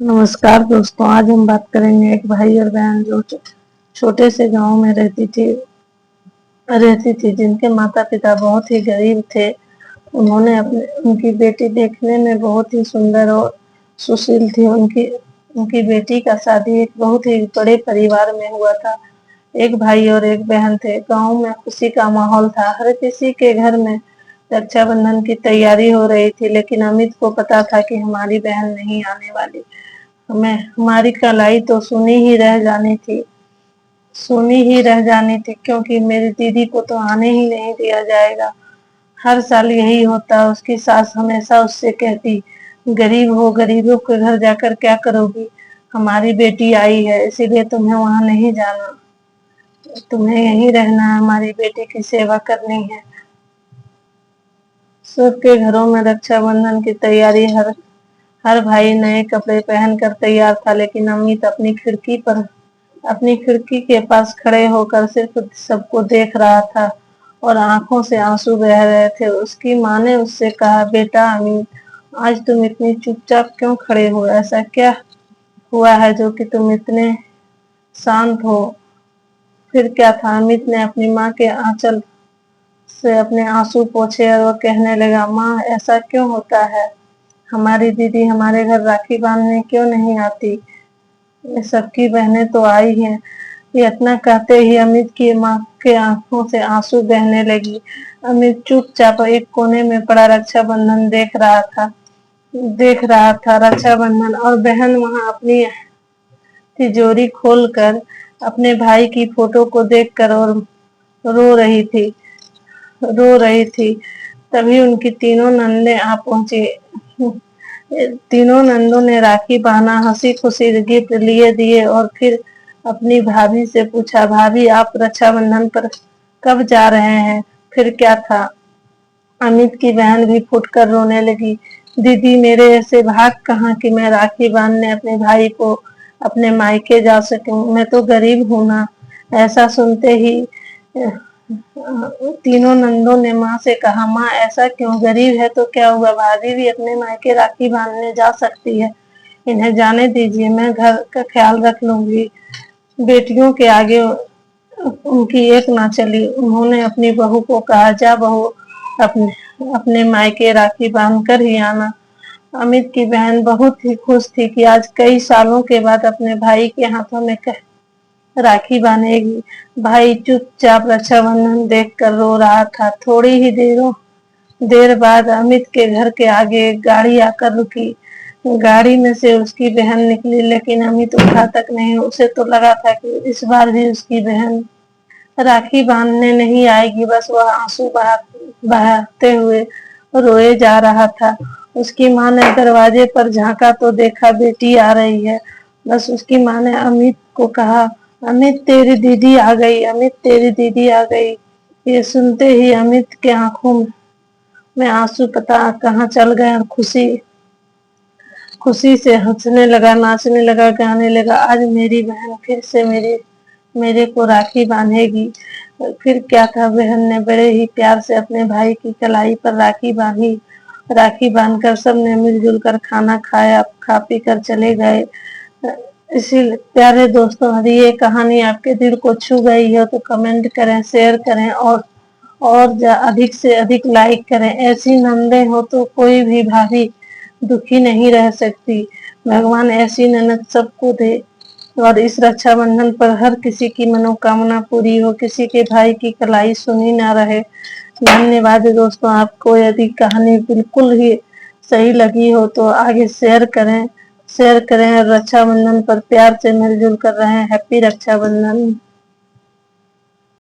नमस्कार दोस्तों, आज हम बात करेंगे एक भाई और बहन जो छोटे से गांव में रहती थी जिनके माता पिता बहुत ही गरीब थे। उनकी बेटी देखने में बहुत ही सुंदर और सुशील थी। उनकी बेटी का शादी एक बहुत ही बड़े परिवार में हुआ था। एक भाई और एक बहन थे। गांव में खुशी का माहौल था। हर किसी के घर में रक्षाबंधन की तैयारी हो रही थी, लेकिन अमित को पता था कि हमारी बहन नहीं आने वाली। हमारी कलाई तो सुनी ही रह जानी थी, क्योंकि मेरी दीदी को तो आने ही नहीं दिया जाएगा। हर साल यही होता। उसकी सास हमेशा उससे कहती, गरीब हो, गरीबों के घर जाकर क्या करोगी? हमारी बेटी आई है, इसीलिए तुम्हें वहां नहीं जाना, तुम्हें यहीं रहना है, हमारी बेटी की सेवा करनी है। सबके घरों में रक्षाबंधन की तैयारी। हर भाई नए कपड़े पहनकर तैयार था, लेकिन अमित अपनी खिड़की के पास खड़े होकर सिर्फ सबको देख रहा था और आंखों से आंसू बह रहे थे। उसकी माँ ने उससे कहा, बेटा अमित, आज तुम इतनी चुपचाप क्यों खड़े हो? ऐसा क्या हुआ है जो कि तुम इतने शांत हो? फिर क्या था? अमित ने अपनी माँ के आंचल से अपने आंसू पोंछे और वो कहने लगा, माँ, ऐसा क्यों होता है? हमारी दीदी हमारे घर राखी बांधने क्यों नहीं आती? सबकी बहनें तो आई हैं। ये इतना कहते ही अमित की माँ के आंखों से आंसू बहने लगी। अमित चुपचाप एक कोने में पड़ा रक्षाबंधन देख रहा था। रक्षाबंधन और बहन वहां अपनी तिजोरी खोलकर अपने भाई की फोटो को देखकर और रो रही थी रो रही थी तभी उनकी तीनों नंदे आ पहुंची। तीनों नंदों ने राखी बांधा, हंसी खुशी गिफ्ट लिए दिए और फिर अपनी भाभी से पूछा, भाभी, आप रक्षाबंधन पर कब जा रहे हैं? फिर क्या था? अमित की बहन भी फूटकर रोने लगी। दीदी, मेरे ऐसे भाग कहाँ कि मैं राखी बांधने अपने भाई को अपने मायके जा सकूं। मैं तो गरीब हूं ना। ऐसा सुनते ही तीनों नंदों ने माँ से कहा, माँ, ऐसा क्यों? गरीब है तो क्या हुआ? भाभी भी अपने मायके राखी बांधने जा सकती है। इन्हें जाने दीजिए, मैं घर का ख्याल रख लूंगी। बेटियों के आगे उनकी एक ना चली। उन्होंने अपनी बहू को कहा, जा बहू, अपने मायके राखी बांध कर ही आना। अमित की बहन बहुत ही खुश थी कि आज कई सालों के बाद अपने भाई के हाथों में राखी बांधेगी। भाई चुपचाप रक्षाबंधन देखकर रो रहा था। थोड़ी ही देर बाद अमित के घर के आगे एक गाड़ी आकर रुकी। गाड़ी में से उसकी बहन निकली, लेकिन अमित उठा तक नहीं। उसे तो लगा था कि इस बार भी उसकी बहन राखी बांधने नहीं आएगी। बस वह आंसू बहाते हुए रोए जा रहा था। उसकी माँ ने दरवाजे पर झांका तो देखा बेटी आ रही है। बस उसकी माँ ने अमित को कहा, अमित, तेरी दीदी आ गई। अमित, तेरी दीदी आ गई। ये सुनते ही अमित के आंखों में आंसू पता कहाँ चल गए और खुशी से हंसने लगा, नाचने लगा, गाने लगा। आज मेरी बहन फिर से मेरे को राखी बांधेगी। फिर क्या था? बहन ने बड़े ही प्यार से अपने भाई की कलाई पर राखी बांधी। राखी बांधकर सबने मिलजुल कर खाना खाया, खा पी कर चले गए। इसी प्यारे दोस्तों, यदि ये कहानी आपके दिल को छू गई हो तो कमेंट करें, शेयर करें और अधिक से अधिक लाइक करें। ऐसी नंदे हो तो कोई भी भाभी दुखी नहीं रह सकती। भगवान ऐसी ननद सबको दे और इस रक्षाबंधन पर हर किसी की मनोकामना पूरी हो, किसी के भाई की कलाई सुनी ना रहे। धन्यवाद दोस्तों। आपको यदि कहानी बिल्कुल ही सही लगी हो तो आगे शेयर करें और रक्षाबंधन पर प्यार से मिलजुल कर रहें। हैप्पी रक्षाबंधन।